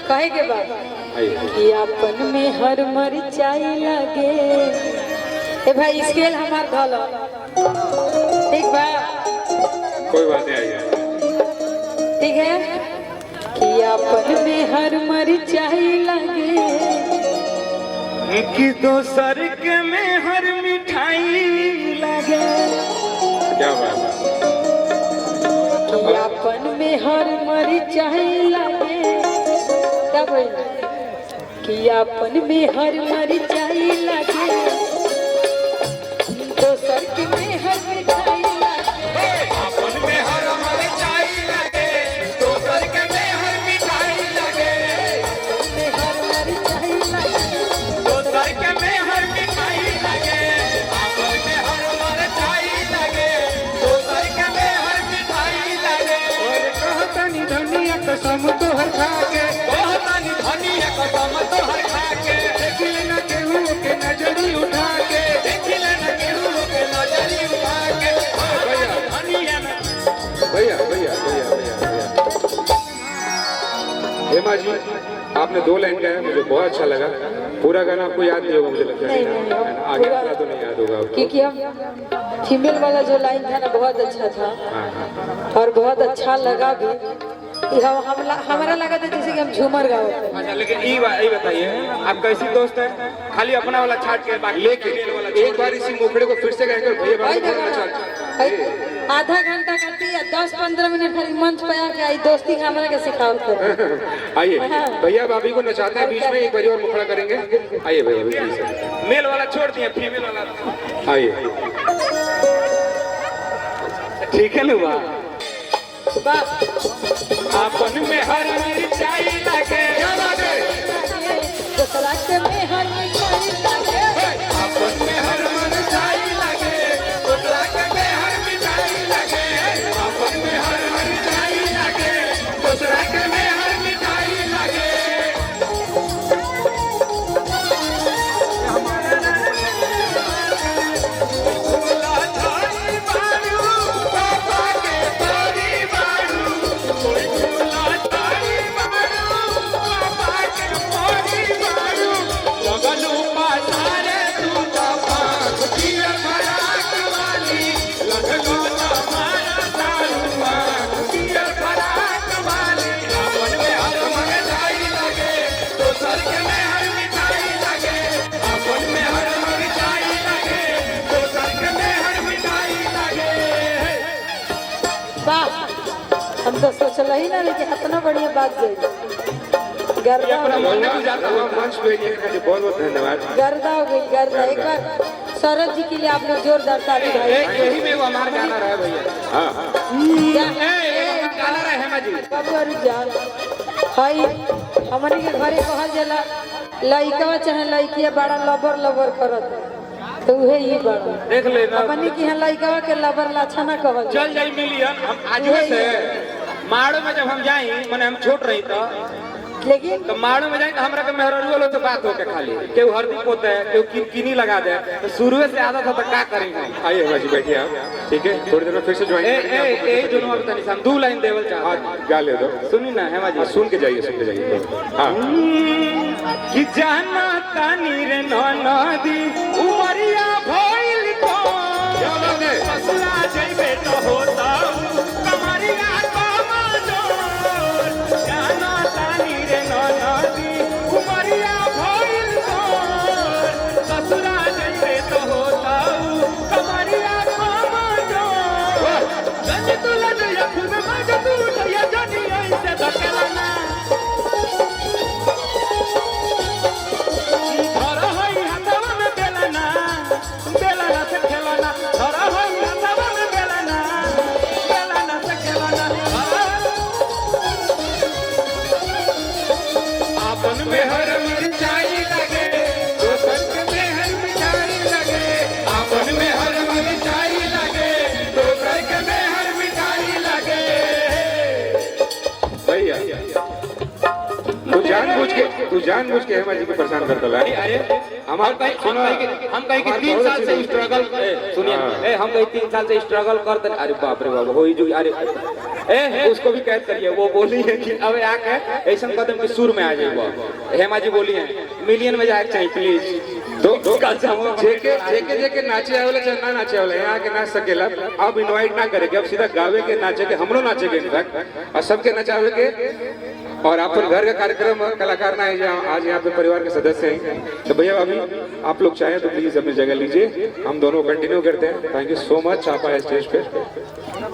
कहे के बाद कि अपन में हर मरिचाई लगे। ए भाई स्केल हमार धलो ठीक बा, कोई बात नहीं आई ठीक है कि अपन में हर मरिचाई लगे कि दोसर के में हर मिठाई लगे। क्या बात है कि अपन में हर मरिचाई लगे। क्या बोल कि अपन में हर मरिचाई लगे दोसर के में हर मिठाई लगे। अपन में हर मिठाई लगे दोसर के में हर मिठाई लगे। में हर मरिचाई लगे दोसर के में हर मिठाई लगे। अपन में हर मिठाई लगे दोसर के में हर मिठाई लगे। और कहतनी धनिया कसम तोहर खा के, कहतनी धनिया कसम तोहर खा के। देखिले न केहू के नजरी उठा के, देखिले न केहू के नजरी उठा के। धनिया न भैया भैया भैया भैया भैया हेमा जी, आपने 2 लाइन गाया, मुझे बहुत अच्छा लगा। पूरा गाना आपको याद नहीं होगा मुझे लगता है, नहीं, आगे वाला तो नहीं याद होगा आपको। क्योंकि हम फीमेल वाला जो लाइन था ना बहुत अच्छा था हाँ हाँ और बहुत अच्छा लगा भी। हमारा लगा था जैसे कि हम झूमर गाओ। अच्छा, लेकिन ये बताइए आप कैसी दोस्त है? खाली अपना वाला छाट के बाकी लेकिन एक बार इसी मुखड़े को फिर से गाएंगे भैया बाबू बोलना चाहते हैं। आधा घंटा करती है 10-15 मिनट खाली मंच पे आके आई दोस्ती हमारा के सिखाओ। आइए भैया भाभी को नचाते हैं बीच में, एक बार और मुखड़ा करेंगे। आइए भैया प्लीज मेल वाला छोड़ दिए, फीमेल वाला आइए। ठीक है ना? बस अपन में हर मिठाई लगे दूसरा के में हर मिठाई लगे। अपन में हर मिठाई लगे दूसरा के में हर मिठाई लगे। अपन में हर मिठाई लगे दूसरा के में हर मिठाई लगे। फूला झाड़ी बारू पापा के बारी बारू। कोई फूला झाड़ी बारू पापा के बारी बारू। लगलू पासारे तू तो पाँच पिया फराक वाली। लगलू हमारा दारू पाँच पिया फराक वाली। अपन में हर मिठाई लगे दोसर के में हर मिठाई लगे। अपन में हर मिठाई लगे दोसर के में हर मिठाई लगे। वाह हम तो सोचल ही ना लेकिन इतना बढ़िया बात गई। गर्दा हो गई, मंच पे आने के लिए बहुत बहुत धन्यवाद। गर्दा हो गई, गर्दा। एक बार सौरभ जी के लिए आपने जोरदार ताली भाई। यही में वो हमारा गाना रहा भैया। हाँ हाँ गाना रहा हेमा जी। बाबू अरु जान भाई हमनी के घरे कहल जाला लइका चाहे लइकिया बड़ा लबर लबर करत तो उहे ही बड़ा देख लेना हमनी के यहाँ लइका के लबर लाछा ना कहल चल जाई मिलियन। हम आज से माड़ो में जब हम जाई माने हम छोट रही तो लेकिन तो माड़ो में जाए तो हमरा के मेहररू वालों से बात होके खाली केहू हल्दी पोते है केहू किनी लगा दे तो शुरू से आदत था तो क्या करेंगे। आइए हेमा जी बैठिए आप, ठीक है थोड़ी देर में फिर से ज्वाइन ए दोनों अब तनी हम 2 लाइन देवल चाह। हाँ गा ले दो, सुनी ना हेमा जी, सुन के जाइए हाँ। कि जाना तानी रे नदी उमरिया भइल तो फसला जइबे तो होता कमरिया कमाजोर। जाना तानी रे नदी उमरिया भइल तो फसला जइबे तो होता कमरिया कमाजोर। जज तू लजया खूब मज तू लया जनी ऐसे धकेलना। धरा हई हाथवा में बेलना बेलना से खेलना। धरा हई हाथवा में बेलना बेलना से खेलना। अपन में हर मिठाई लगे दोसर के में हर मिठाई लगे। अपन में हर मिठाई लगे दोसर के में हर मिठाई लगे। भैया तू जानबूझ के हेमा जी को परेशान करता है। अरे हम कहीं 3 साल से स्ट्रगल सुनिए हम कहीं 3 साल से स्ट्रगल करते। अरे बाप रे बाप हो जो अरे उसको भी कैद करिए। वो बोली है कि अब आके ऐसा कदम के सुर में आ जाएगा। हेमा जी बोली है मिलियन में जाए चाहिए प्लीज। तो जेके नाचे वाले चाहे ना नाचे वाले यहाँ के नाच सकेला। अब इनवाइट ना करेंगे, अब सीधा गावे के नाचे के हमलोग नाचेंगे इनफैक्ट, और सबके नचावे के। और अपन घर का कार्यक्रम कलाकार ना है जहाँ आज यहाँ पे परिवार के सदस्य हैं, तो भैया अभी आप लोग चाहें तो प्लीज अपनी जगह लीजिए, हम दोनों कंटिन्यू करते हैं। थैंक यू सो मच, आप आए स्टेज पे।